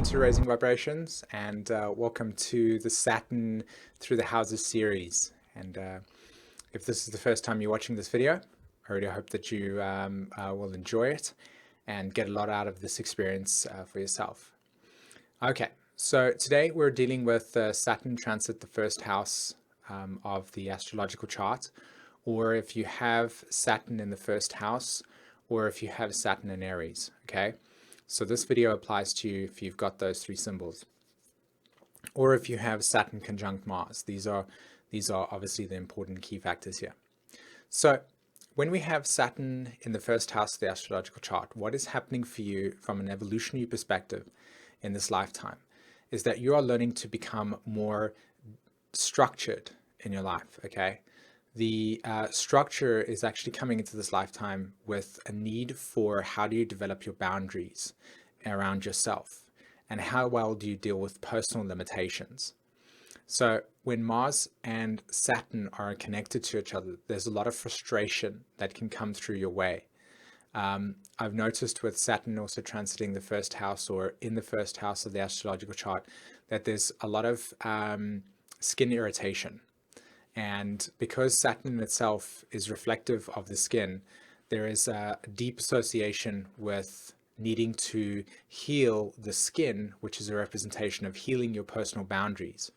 to Raising Vibrations, and welcome to the Saturn Through the Houses series. And if this is the first time you're watching this video, I really hope that you will enjoy it and get a lot out of this experience for yourself. Okay, so today we're dealing with Saturn transit the first house of the astrological chart, or if you have Saturn in the first house, or if you have Saturn in Aries, okay? So this video applies to you if you've got those three symbols, or if you have Saturn conjunct Mars. These are obviously the important key factors here. So when we have Saturn in the first house of the astrological chart, what is happening for you from an evolutionary perspective in this lifetime is that you are learning to become more structured in your life, okay? The structure is actually coming into this lifetime with a need for how do you develop your boundaries around yourself and how well do you deal with personal limitations. So when Mars and Saturn are connected to each other, there's a lot of frustration that can come through your way. I've noticed with Saturn also transiting the first house or in the first house of the astrological chart that there's a lot of skin irritation. And because Saturn itself is reflective of the skin, there is a deep association with needing to heal the skin, which is a representation of healing your personal boundaries.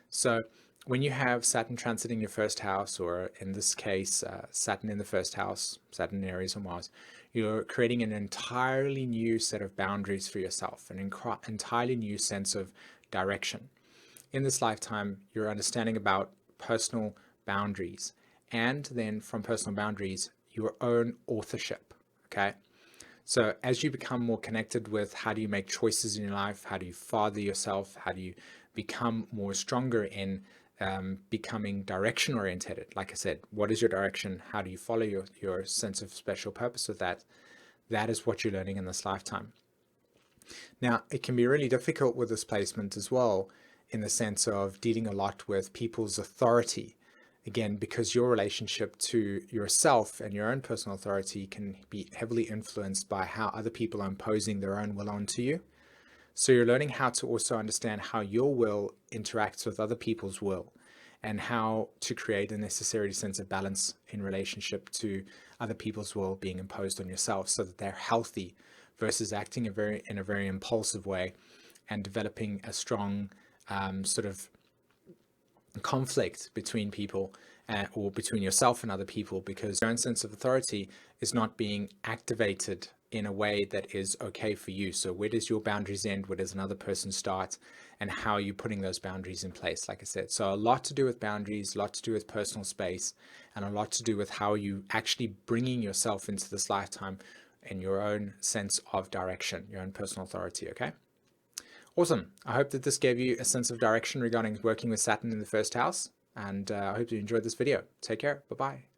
So when you have Saturn transiting your first house, or in this case, Saturn in the first house, Saturn in Aries or Mars, you're creating an entirely new set of boundaries for yourself, an entirely new sense of direction. In this lifetime, you're understanding about personal boundaries, and then from personal boundaries, your own authorship, okay? So as you become more connected with how do you make choices in your life, how do you father yourself, how do you become more stronger in becoming direction oriented, like I said, what is your direction, how do you follow your sense of special purpose with that? That is what you're learning in this lifetime. Now, it can be really difficult with this placement as well, in the sense of dealing a lot with people's authority. Again, because your relationship to yourself and your own personal authority can be heavily influenced by how other people are imposing their own will onto you. So you're learning how to also understand how your will interacts with other people's will, and how to create a necessary sense of balance in relationship to other people's will being imposed on yourself, so that they're healthy versus acting in a very impulsive way and developing a strong sort of conflict between people or between yourself and other people, because your own sense of authority is not being activated in a way that is okay for you. So where does your boundaries end? Where does another person start? And how are you putting those boundaries in place? Like I said, so a lot to do with boundaries, a lot to do with personal space, and a lot to do with how you actually bringing yourself into this lifetime and your own sense of direction, your own personal authority, okay? Awesome. I hope that this gave you a sense of direction regarding working with Saturn in the first house, and I hope you enjoyed this video. Take care. Bye-bye.